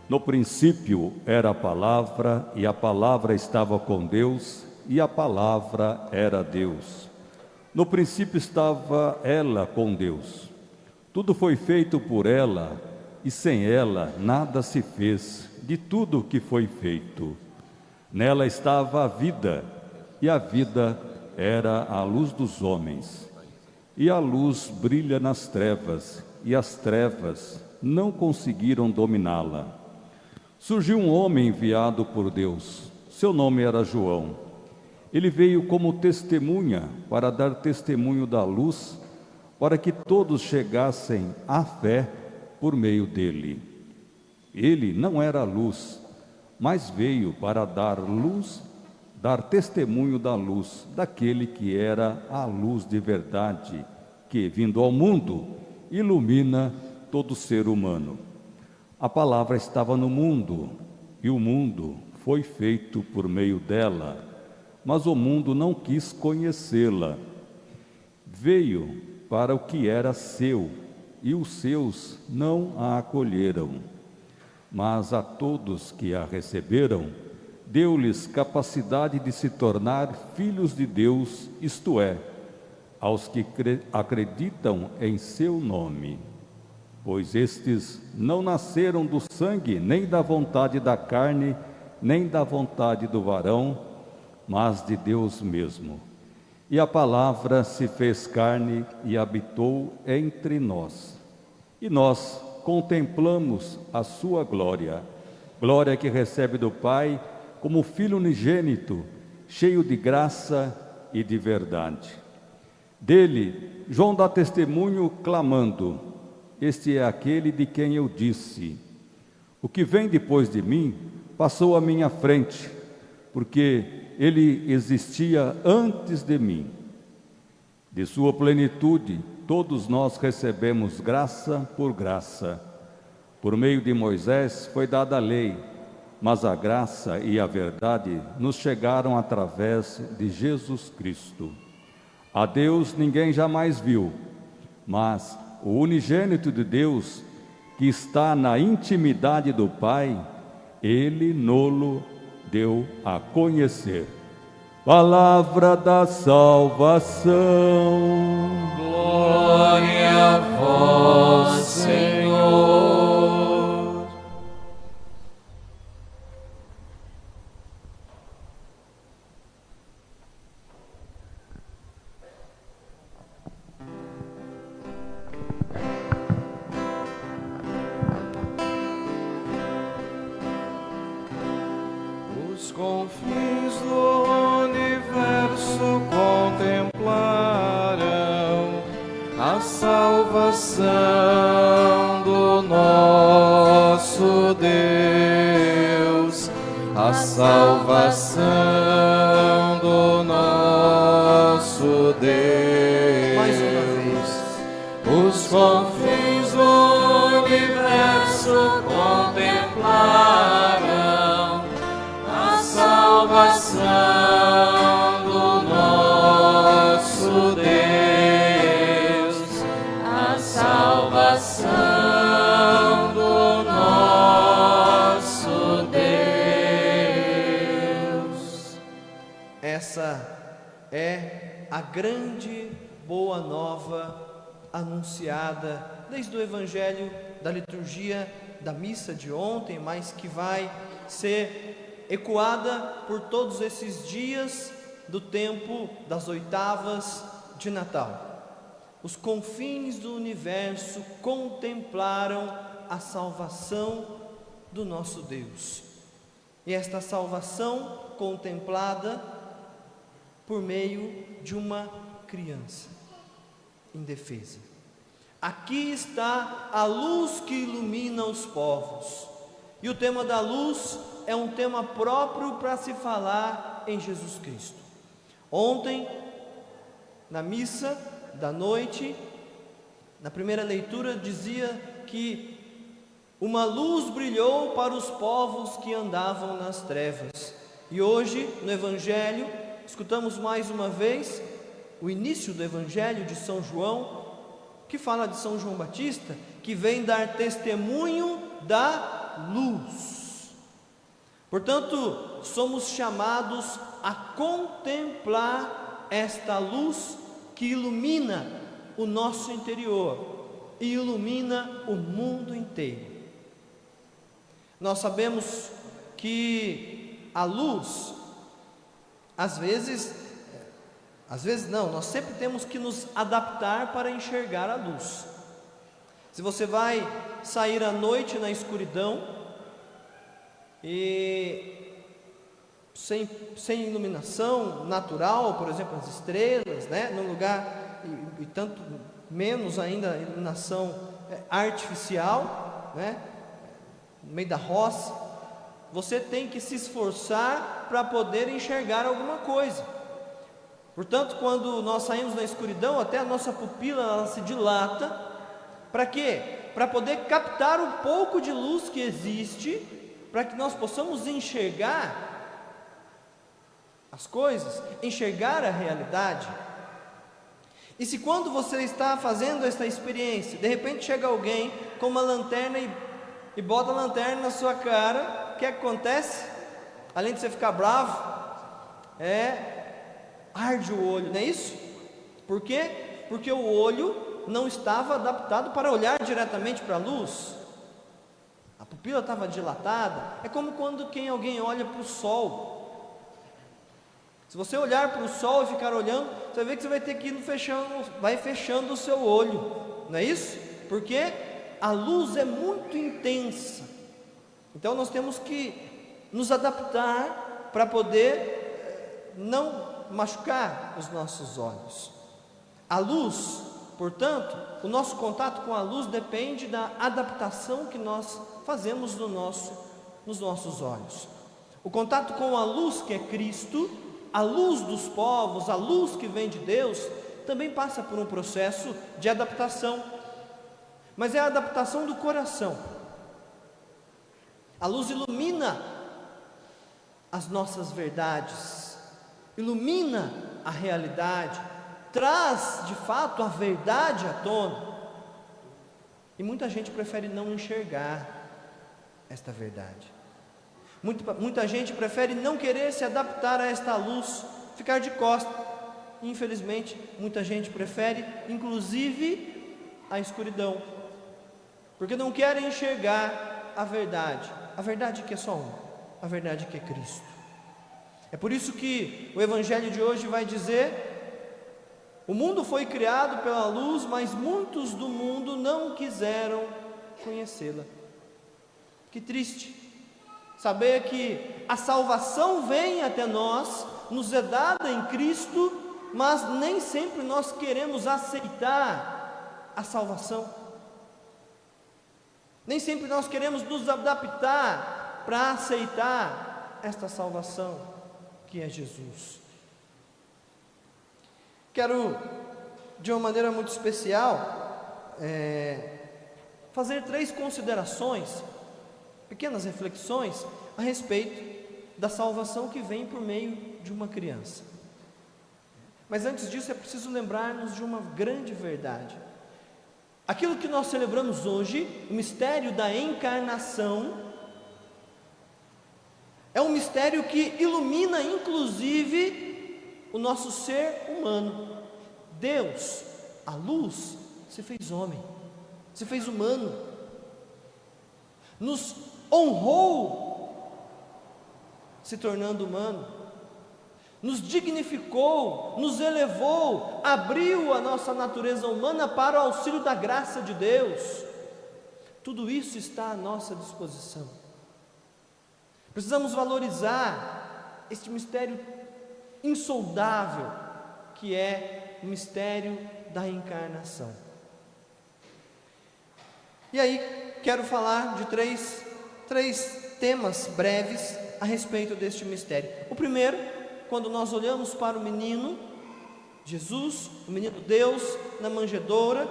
No princípio era a palavra, e a palavra estava com Deus, e a palavra era Deus. No princípio estava ela com Deus. Tudo foi feito por ela, e sem ela nada se fez de tudo o que foi feito. Nela estava a vida, e a vida era a luz dos homens. E a luz brilha nas trevas, e as trevas não conseguiram dominá-la. Surgiu um homem enviado por Deus. Seu nome era João. Ele veio como testemunha para dar testemunho da luz, para que todos chegassem à fé por meio dele. Ele não era luz, mas veio para dar luz, dar testemunho da luz, daquele que era a luz de verdade, que, vindo ao mundo, ilumina todo ser humano. A palavra estava no mundo, e o mundo foi feito por meio dela, mas o mundo não quis conhecê-la. Veio para o que era seu, e os seus não a acolheram. Mas a todos que a receberam, deu-lhes capacidade de se tornar filhos de Deus, isto é, aos que acreditam em seu nome. Pois estes não nasceram do sangue, nem da vontade da carne, nem da vontade do varão, mas de Deus mesmo. E a palavra se fez carne e habitou entre nós. E nós contemplamos a sua glória, glória que recebe do Pai como Filho unigênito, cheio de graça e de verdade. Dele, João dá testemunho clamando: este é aquele de quem eu disse: o que vem depois de mim passou à minha frente, porque ele existia antes de mim. De sua plenitude, todos nós recebemos graça por graça. Por meio de Moisés foi dada a lei, mas a graça e a verdade nos chegaram através de Jesus Cristo. A Deus ninguém jamais viu, mas o unigênito de Deus, que está na intimidade do Pai, ele nolo deu a conhecer. Palavra da salvação. Glória a vós, Senhor. Os confins do universo contemplaram a salvação do nosso Deus, a salvação do nosso Deus. Mais uma vez. Os confins do universo contemplaram a salvação do nosso Deus, a salvação do nosso Deus. Essa é a grande boa nova anunciada desde o Evangelho, da liturgia, da missa de ontem, mas que vai ser ecoada por todos esses dias do tempo das oitavas de Natal. Os confins do universo contemplaram a salvação do nosso Deus. E esta salvação contemplada por meio de uma criança indefesa. Aqui está a luz que ilumina os povos. E o tema da luz é um tema próprio para se falar em Jesus Cristo. Ontem, na missa da noite, na primeira leitura, dizia que uma luz brilhou para os povos que andavam nas trevas. E hoje, no Evangelho, escutamos mais uma vez o início do Evangelho de São João, que fala de São João Batista, que vem dar testemunho da luz. Portanto, somos chamados a contemplar esta luz que ilumina o nosso interior e ilumina o mundo inteiro. Nós sabemos que a luz, às vezes não, nós sempre temos que nos adaptar para enxergar a luz. Se você vai sair à noite na escuridão e sem iluminação natural, por exemplo, as estrelas, né, num lugar e tanto menos ainda iluminação artificial, né, no meio da roça, você tem que se esforçar para poder enxergar alguma coisa. Portanto, quando nós saímos na escuridão, até a nossa pupila ela se dilata. Para quê? Para poder captar um pouco de luz que existe, para que nós possamos enxergar as coisas, enxergar a realidade. E se quando você está fazendo esta experiência, de repente chega alguém com uma lanterna e bota a lanterna na sua cara, o que acontece? Além de você ficar bravo, arde o olho, não é isso? Por quê? Porque o olho não estava adaptado para olhar diretamente para a luz. A pupila estava dilatada. É como quando alguém olha para o sol. Se você olhar para o sol e ficar olhando, você vai ver que você vai ter que ir fechando o seu olho, não é isso? Porque a luz é muito intensa. Então nós temos que nos adaptar para poder não machucar os nossos olhos. A luz, portanto, o nosso contato com a luz depende da adaptação que nós fazemos nos nossos olhos. O contato com a luz que é Cristo, a luz dos povos, a luz que vem de Deus, também passa por um processo de adaptação, mas é a adaptação do coração. A luz ilumina as nossas verdades, ilumina a realidade, traz de fato a verdade à tona. E muita gente prefere não enxergar esta verdade. Muita gente prefere não querer se adaptar a esta luz, ficar de costas. Infelizmente, muita gente prefere, inclusive, a escuridão, porque não querem enxergar a verdade que é só uma, a verdade que é Cristo. É por isso que o Evangelho de hoje vai dizer: o mundo foi criado pela luz, mas muitos do mundo não quiseram conhecê-la. Que triste saber que a salvação vem até nós, nos é dada em Cristo, mas nem sempre nós queremos aceitar a salvação. Nem sempre nós queremos nos adaptar para aceitar esta salvação que é Jesus. Quero, de uma maneira muito especial, fazer 3 considerações, pequenas reflexões a respeito da salvação que vem por meio de uma criança. Mas antes disso é preciso lembrar-nos de uma grande verdade. Aquilo que nós celebramos hoje, o mistério da encarnação, é um mistério que ilumina inclusive o nosso ser humano. Deus, a luz, se fez homem, se fez humano, nos honrou se tornando humano, nos dignificou, nos elevou, abriu a nossa natureza humana para o auxílio da graça de Deus. Tudo isso está à nossa disposição. Precisamos valorizar este mistério insondável que é o mistério da encarnação. E aí quero falar de três temas breves a respeito deste mistério. O primeiro, quando nós olhamos para o menino Jesus, o menino Deus na manjedoura,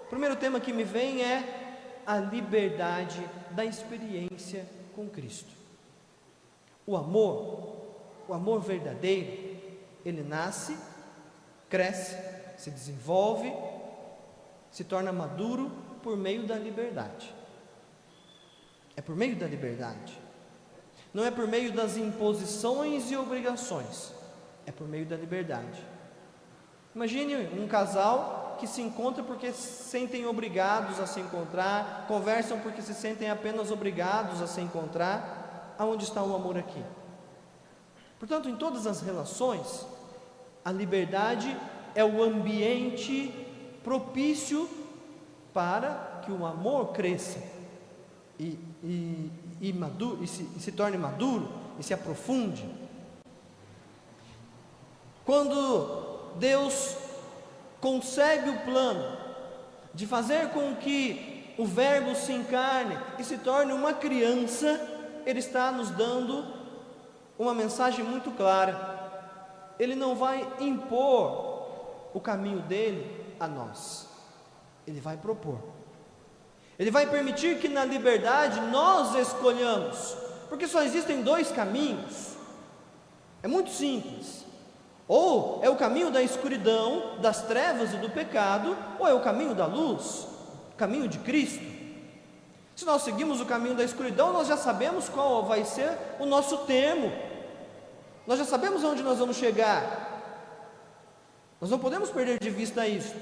o primeiro tema que me vem é a liberdade da experiência com Cristo. O amor verdadeiro, ele nasce, cresce, se desenvolve, se torna maduro por meio da liberdade. por meio da liberdade. Não é por meio das imposições e obrigações, é por meio da liberdade. Imagine um casal que se encontra porque se sentem obrigados a se encontrar, conversam porque se sentem apenas obrigados a se encontrar. Aonde está o amor aqui? Portanto, em todas as relações, a liberdade é o ambiente propício para que o amor cresça e se torne maduro e se aprofunde. Quando Deus concebe o plano de fazer com que o Verbo se encarne e se torne uma criança, Ele está nos dando uma mensagem muito clara. Ele não vai impor o caminho dele a nós, Ele vai propor. Ele vai permitir que na liberdade nós escolhamos, porque só existem dois caminhos. É muito simples: ou é o caminho da escuridão, das trevas e do pecado, ou é o caminho da luz, o caminho de Cristo. Se nós seguimos o caminho da escuridão, nós já sabemos qual vai ser o nosso termo, nós já sabemos aonde nós vamos chegar. Nós não podemos perder de vista isso,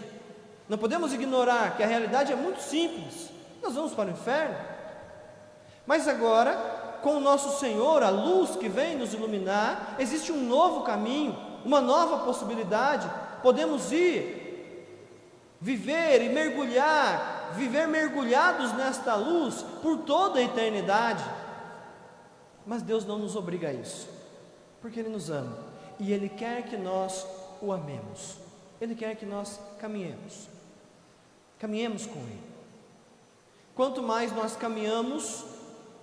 não podemos ignorar que a realidade é muito simples: nós vamos para o inferno. Mas agora, com o nosso Senhor, a luz que vem nos iluminar, existe um novo caminho, uma nova possibilidade. Podemos viver mergulhados nesta luz por toda a eternidade. Mas Deus não nos obriga a isso, porque Ele nos ama e Ele quer que nós o amemos. Ele quer que nós caminhemos com Ele. Quanto mais nós caminhamos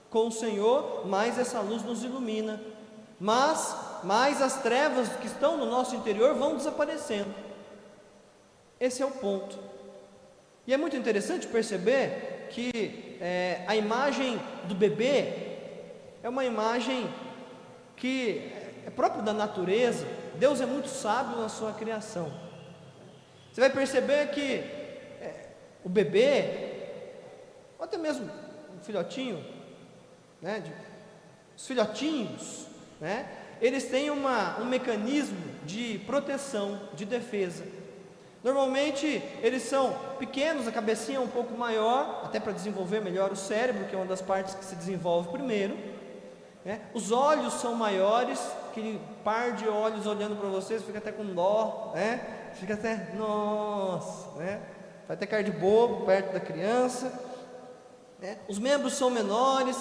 com o Senhor, mais essa luz nos ilumina, mas mais as trevas que estão no nosso interior vão desaparecendo. Esse é o ponto. E é muito interessante perceber que a imagem do bebê é uma imagem que é própria da natureza. Deus é muito sábio na sua criação. Você vai perceber que o bebê, ou até mesmo um filhotinho, os filhotinhos, eles têm um mecanismo de proteção, de defesa. Normalmente eles são pequenos, a cabecinha é um pouco maior, até para desenvolver melhor o cérebro, que é uma das partes que se desenvolve primeiro. Os olhos são maiores, aquele par de olhos olhando para vocês, fica até com dó, fica até, nossa, vai até cara de bobo perto da criança. Os membros são menores,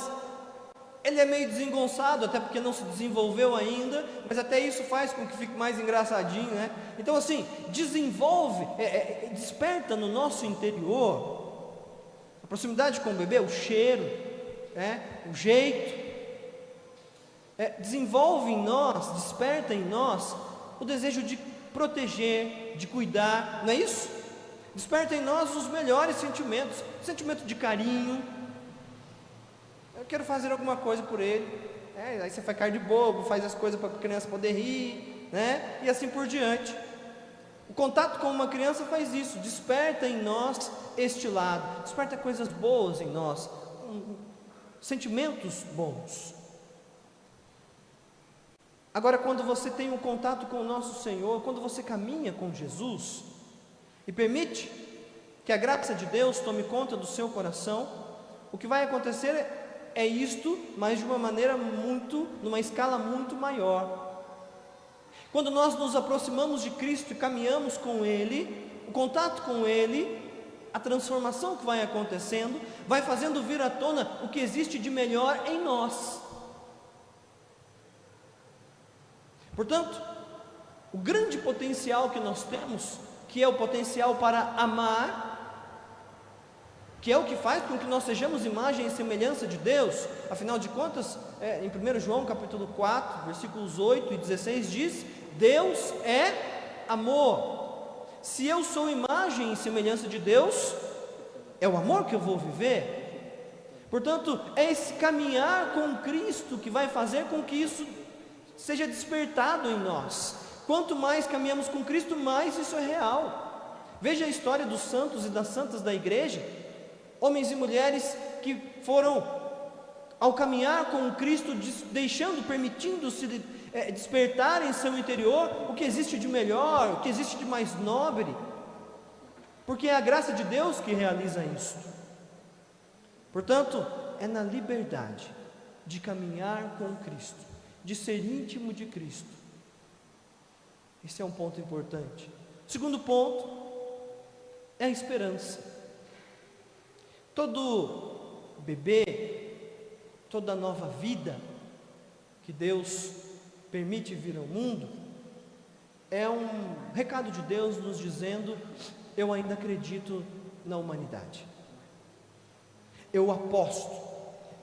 ele é meio desengonçado, até porque não se desenvolveu ainda, mas até isso faz com que fique mais engraçadinho, Então assim, desenvolve, desperta no nosso interior a proximidade com o bebê, o cheiro, o jeito, desenvolve em nós, desperta em nós o desejo de proteger, de cuidar, não é isso? Desperta em nós os melhores sentimentos, sentimento de carinho. Eu quero fazer alguma coisa por ele, aí você faz cara de bobo, faz as coisas para a criança poder rir, e assim por diante. O contato com uma criança faz isso, desperta em nós este lado, desperta coisas boas em nós, sentimentos bons. Agora, quando você tem um contato com o nosso Senhor, quando você caminha com Jesus e permite que a graça de Deus tome conta do seu coração, o que vai acontecer é isto, mas de uma maneira numa escala muito maior. Quando nós nos aproximamos de Cristo e caminhamos com Ele, o contato com Ele, a transformação que vai acontecendo, vai fazendo vir à tona o que existe de melhor em nós. Portanto, o grande potencial que nós temos, que é o potencial para amar, que é o que faz com que nós sejamos imagem e semelhança de Deus. Afinal de contas, em 1 João capítulo 4, versículos 8 e 16 diz: Deus é amor. Se eu sou imagem e semelhança de Deus, é o amor que eu vou viver. Portanto, é esse caminhar com Cristo que vai fazer com que isso seja despertado em nós. Quanto mais caminhamos com Cristo, mais isso é real. Veja a história dos santos e das santas da igreja, homens e mulheres que foram ao caminhar com Cristo, deixando, permitindo-se despertar em seu interior o que existe de melhor, o que existe de mais nobre, porque é a graça de Deus que realiza isso. Portanto, é na liberdade de caminhar com Cristo, de ser íntimo de Cristo. Esse é um ponto importante. Segundo ponto é a esperança. Todo bebê, toda nova vida que Deus permite vir ao mundo, é um recado de Deus nos dizendo: eu ainda acredito na humanidade, eu aposto,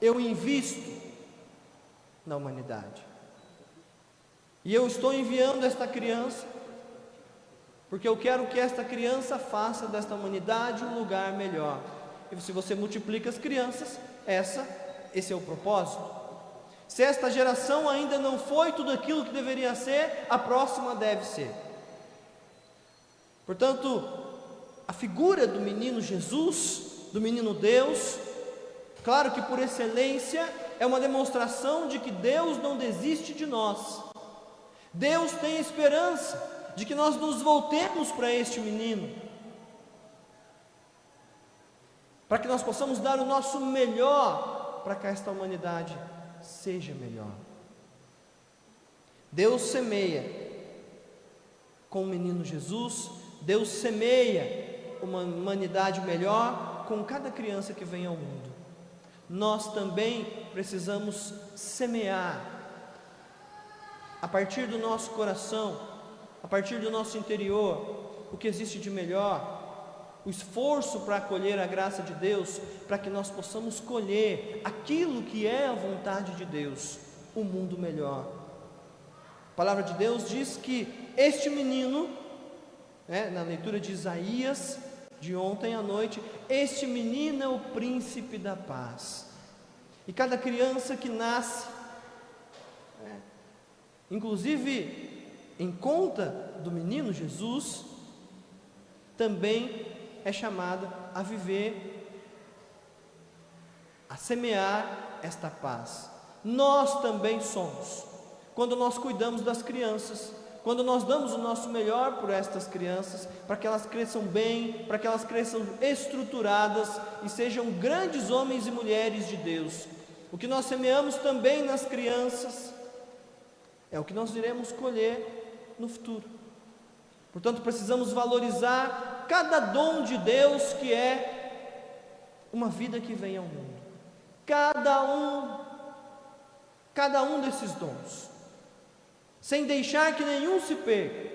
eu invisto na humanidade, e eu estou enviando esta criança, porque eu quero que esta criança faça desta humanidade um lugar melhor. E se você multiplica as crianças, esse é o propósito. Se esta geração ainda não foi tudo aquilo que deveria ser, a próxima deve ser. Portanto, a figura do menino Jesus, do menino Deus, claro que por excelência, é uma demonstração de que Deus não desiste de nós. Deus tem esperança de que nós nos voltemos para este menino, para que nós possamos dar o nosso melhor para que esta humanidade seja melhor. Deus semeia com o menino Jesus, Deus semeia uma humanidade melhor com cada criança que vem ao mundo. Nós também precisamos semear a partir do nosso coração, a partir do nosso interior, o que existe de melhor, o esforço para colher a graça de Deus, para que nós possamos colher aquilo que é a vontade de Deus, um mundo melhor. A palavra de Deus diz que este menino, na leitura de Isaías, de ontem à noite, este menino é o príncipe da paz. E cada criança que nasce, inclusive em conta do menino Jesus, também é chamada a viver, a semear esta paz. Nós também somos, quando nós cuidamos das crianças, quando nós damos o nosso melhor por estas crianças, para que elas cresçam bem, para que elas cresçam estruturadas e sejam grandes homens e mulheres de Deus. O que nós semeamos também nas crianças é o que nós iremos colher no futuro. Portanto, precisamos valorizar cada dom de Deus, que é uma vida que vem ao mundo. Cada um desses dons, sem deixar que nenhum se perca,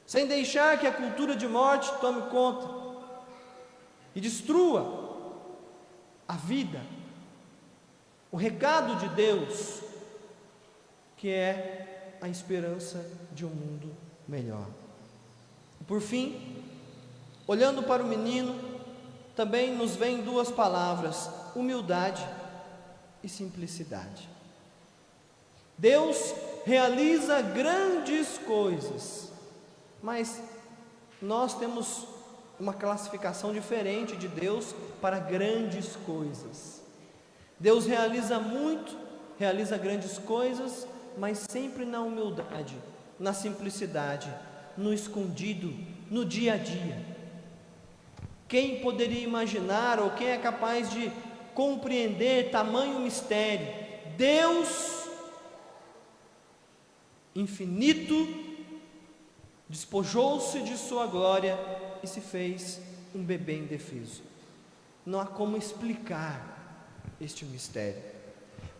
sem deixar que a cultura de morte tome conta e destrua a vida, o recado de Deus, que é a esperança de um mundo melhor. Por fim, olhando para o menino, também nos vêm duas palavras: humildade e simplicidade. Deus realiza grandes coisas, mas nós temos uma classificação diferente de Deus para grandes coisas. Deus realiza muito, realiza grandes coisas, mas sempre na humildade, na simplicidade, no escondido, no dia a dia. Quem poderia imaginar, ou quem é capaz de compreender tamanho mistério? Deus infinito despojou-se de sua glória e se fez um bebê indefeso. Não há como explicar este mistério,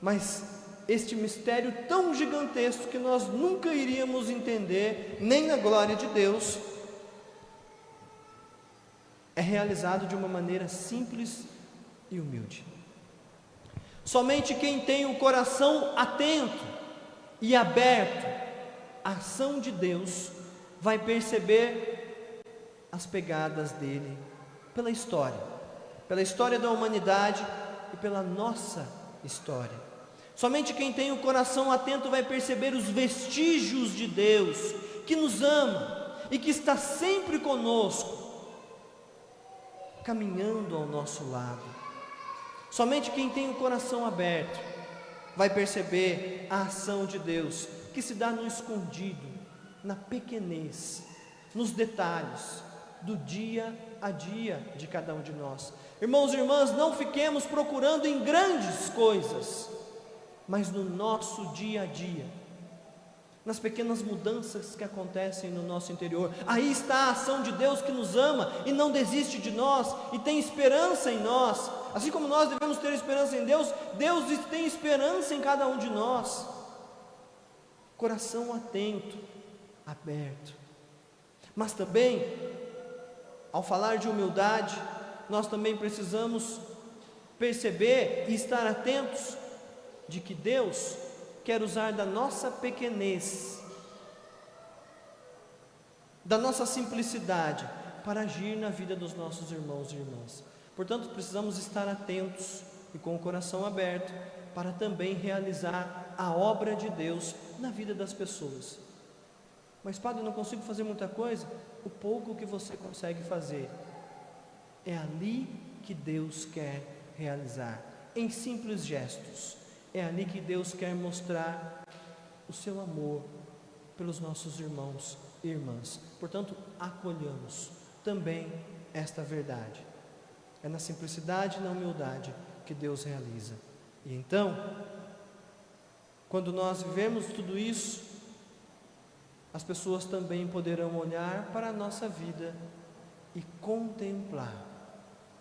mas este mistério tão gigantesco que nós nunca iríamos entender, nem na glória de Deus, é realizado de uma maneira simples e humilde. Somente quem tem o coração atento e aberto à ação de Deus vai perceber as pegadas dele pela história da humanidade e pela nossa história. Somente quem tem o coração atento vai perceber os vestígios de Deus, que nos ama e que está sempre conosco, caminhando ao nosso lado. Somente quem tem o coração aberto vai perceber a ação de Deus, que se dá no escondido, na pequenez, nos detalhes do dia a dia de cada um de nós. Irmãos e irmãs, não fiquemos procurando em grandes coisas, mas no nosso dia a dia, nas pequenas mudanças que acontecem no nosso interior. Aí está a ação de Deus, que nos ama e não desiste de nós e tem esperança em nós. Assim como nós devemos ter esperança em Deus, Deus tem esperança em cada um de nós. Coração atento, aberto. Mas também, ao falar de humildade, nós também precisamos perceber e estar atentos de que Deus quer usar da nossa pequenez, da nossa simplicidade, para agir na vida dos nossos irmãos e irmãs. Portanto, precisamos estar atentos e com o coração aberto para também realizar a obra de Deus na vida das pessoas. Mas, padre, eu não consigo fazer muita coisa. O pouco que você consegue fazer, é ali que Deus quer realizar, em simples gestos. É ali que Deus quer mostrar o seu amor pelos nossos irmãos e irmãs. Portanto, acolhamos também esta verdade. É na simplicidade e na humildade que Deus realiza. E então, quando nós vivemos tudo isso, as pessoas também poderão olhar para a nossa vida e contemplar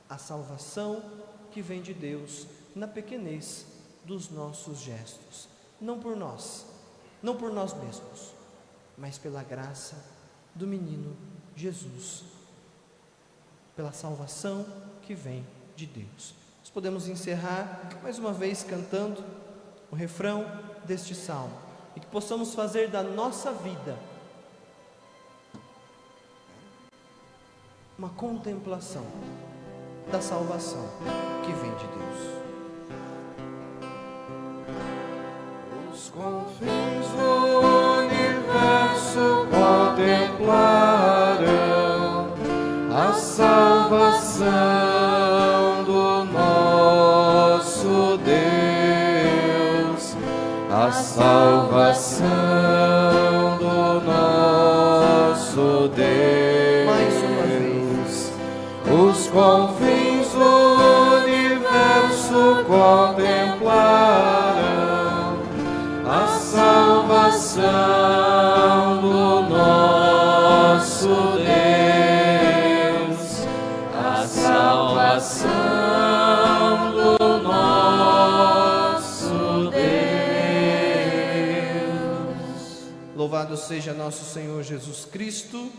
a salvação que vem de Deus na pequenez dos nossos gestos, não por nós, não por nós mesmos, mas pela graça do menino Jesus, pela salvação que vem de Deus. Nós podemos encerrar mais uma vez cantando o refrão deste salmo, e que possamos fazer da nossa vida uma contemplação da salvação que vem de Deus. Os confins do universo contemplarão a salvação do nosso Deus, a salvação do nosso Deus. Mais uma vez, os confins do universo contemplarão a salvação do nosso Deus, a salvação do nosso Deus. louvado seja nosso Senhor Jesus Cristo.